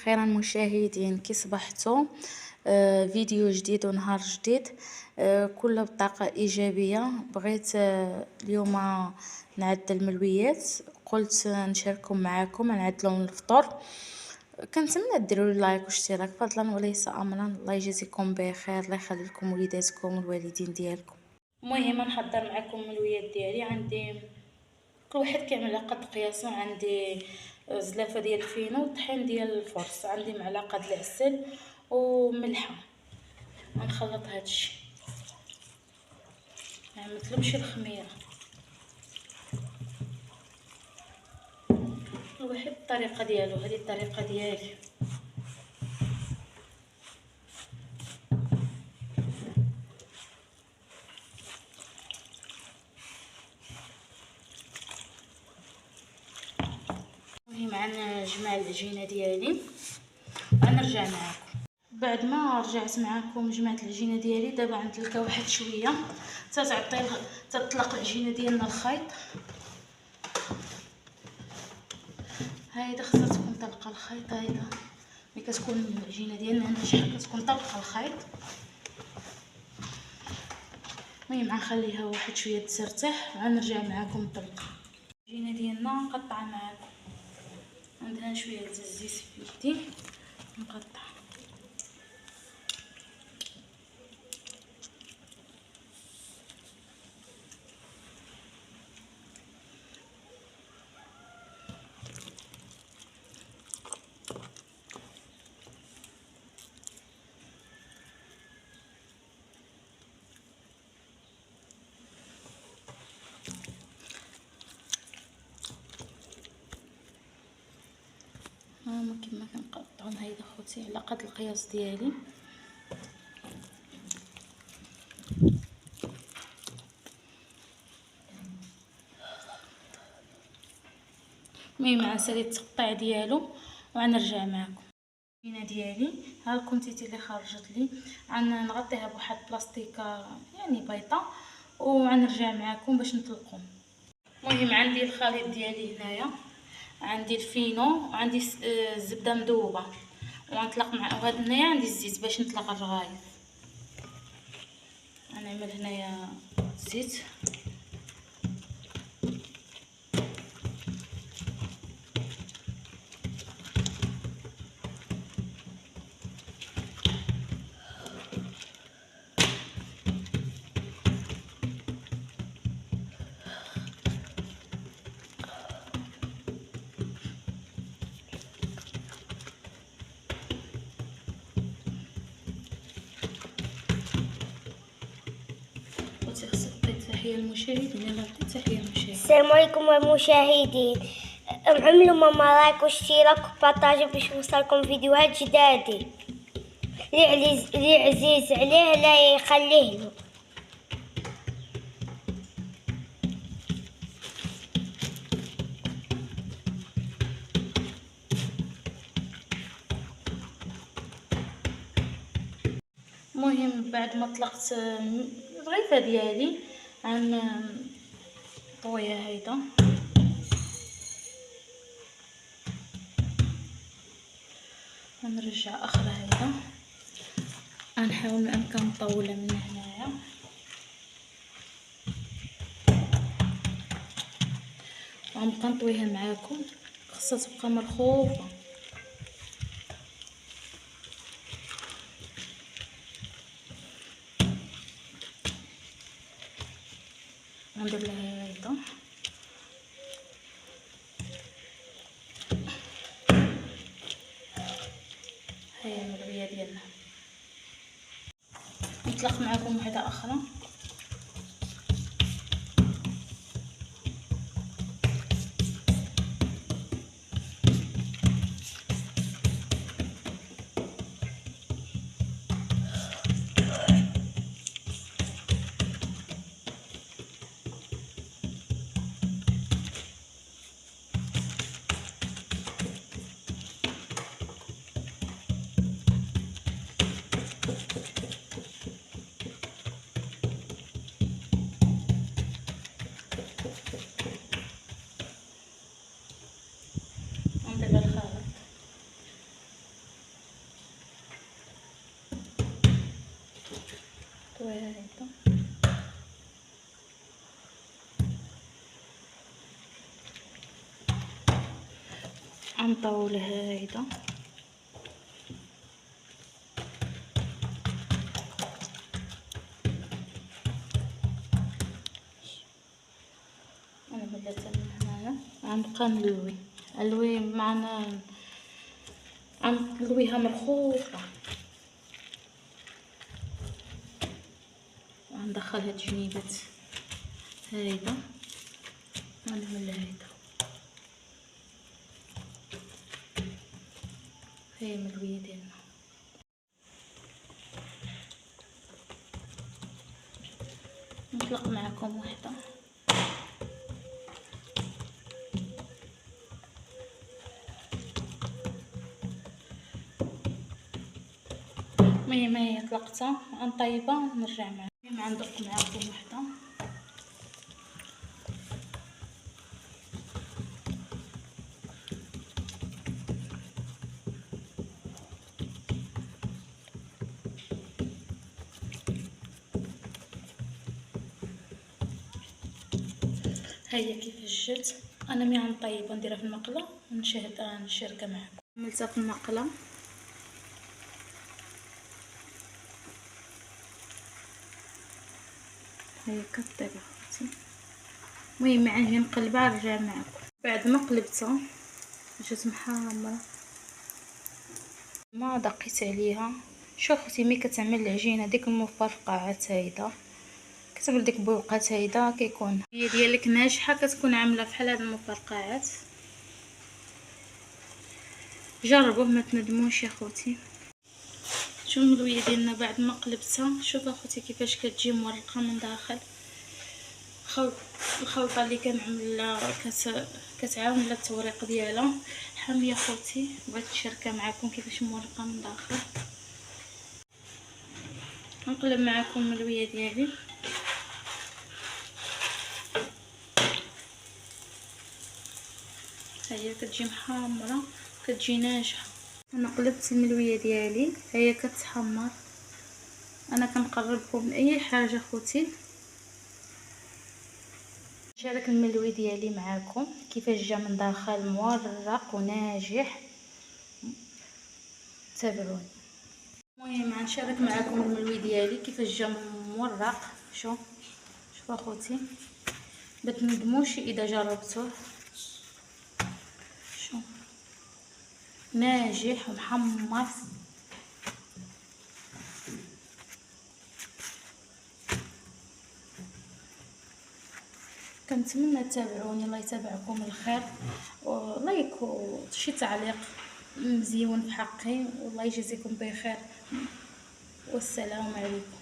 خيرا مشاهدين، كي صبحتوا؟ فيديو جديد ونهار جديد، كله بطاقة إيجابية. بغيت اليوم نعدل الملويات، قلت نشارككم معاكم نعدلهم الفطور. كنتمنى ديروا لي لايك واشتراك فضلا وليس امرا. الله يجازيكم بخير، الله يخلي لكم وليداتكم والوالدين ديالكم. المهم نحضر معكم الملويات ديالي. عندي كل واحد كيعمل على قد قياسو. عندي زلافه ديال الفينو وطحين ديال الفرص، عندي معلقه ديال العسل وملحه. غنخلط هادشي، ما مطلبش الخميره. كل واحد الطريقه ديالو، هذه الطريقه ديالي. المهم غنجمع العجينه ديالي وغنرجع معكم. بعد ما رجعت معكم جمعت العجينه ديالي، دابا غندلكها واحد شويه حتى تطلق العجينه ديالنا الخيط. هايدا خصها تكون طلقه الخيط. هايدا ملي كتكون العجينه ديالنا ناجحه كتكون طلقه الخيط. المهم غنخليها واحد شويه ترتاح وغنرجع معكم نطلقها. العجينه ديالنا نقطعها معكم. عندنا شويه ديال الزيت في يدي نقطع. هما كما كنقطعهم. هيدا خوتي على قد القياس ديالي. المهم غنسالي التقطيع ديالو وغنرجع معكم. العجينه ديالي ها الكونتيتي اللي خرجت لي، غنغطيها بواحد بلاستيكه يعني بيضه وغنرجع معكم باش نطلقهم. المهم عندي الخليط ديالي هنايا، عندي الفينو وعندي الزبده مذوبه وغنطلق مع هاد هنايا عندي الزيت باش نطلق الرغايف. غنعمل هنايا الزيت تحية المشاهدين. يلا تحية المشاهدين. السلام عليكم المشاهدين، عملوا ماما لايك واشتراك وبارطاجيو باش يوصلكم فيديوهات جدادي. اللي عزيز عليه لا يخليه له. المهم بعد ما طلقت الرغيفه ديالي طويها هيدا ونرجع اخرى. هيدا غنحاول ما امكن نطولها من هنايا. وغنبقى نطويها معاكم، خاصها تبقى مرخوفه. غندير لها هيدا هي الملويه ديالنا. نطلق معكم وحده اخرى. شويه هيدا غنطول هيدا انا بلات من هنايا غنبقى نلوي معنا غنلويها مرخوطه غندخل هاد الجنيبات هيدا غنعمل هيدا هي الملويه ديالنا. نطلق معكم وحده ما هي طلقتها غنطيبها ونرجع معكم. غندق معكم وحده هيا كيفاش جات. انا مي غنطيبها نديرها في المقله نشاركها معكم. عملتها في المقله هيا كطيب اختي. المهم عندي نقلبها نرجع معكم. بعد ما قلبتها جات محمره ما دقيت عليها. شوف اختي ملي كتعمل العجينه ديك المفرقعات هيدا كتعمل ديك بوقات هيدا كيكون هي ديالك ناجحه كتكون عامله بحال هاد المفرقعات. جربوه ما تندموش يا خوتي. شوف الملويه ديالنا بعد ما قلبتها شوف اخوتي كيفاش كتجي مورقه من داخل. الخلطه اللي كنعملها كتعاون على التوريق ديالها حاميه خوتي. بغيت نشاركها معكم كيفاش مورقه من داخل. نقلب معكم الملويه ديالي هي كتجي محمره كتجي ناجحه. انا قلبت الملويه ديالي هي كتحمر. انا كنقربكم من اي حاجه خوتي. نشارك الملوي ديالي معاكم كيفاش جا من داخل مورق وناجح. تابعوني. المهم غنشارك معاكم الملوي ديالي كيفاش جا مورق. شوف اخوتي ما تندموش اذا جربتوه. شوف ناجح ومحمر. كنتمنى تتابعوني. الله يتابعكم الخير ولايك وشي تعليق مزيون في حقي والله يجزيكم بخير والسلام عليكم.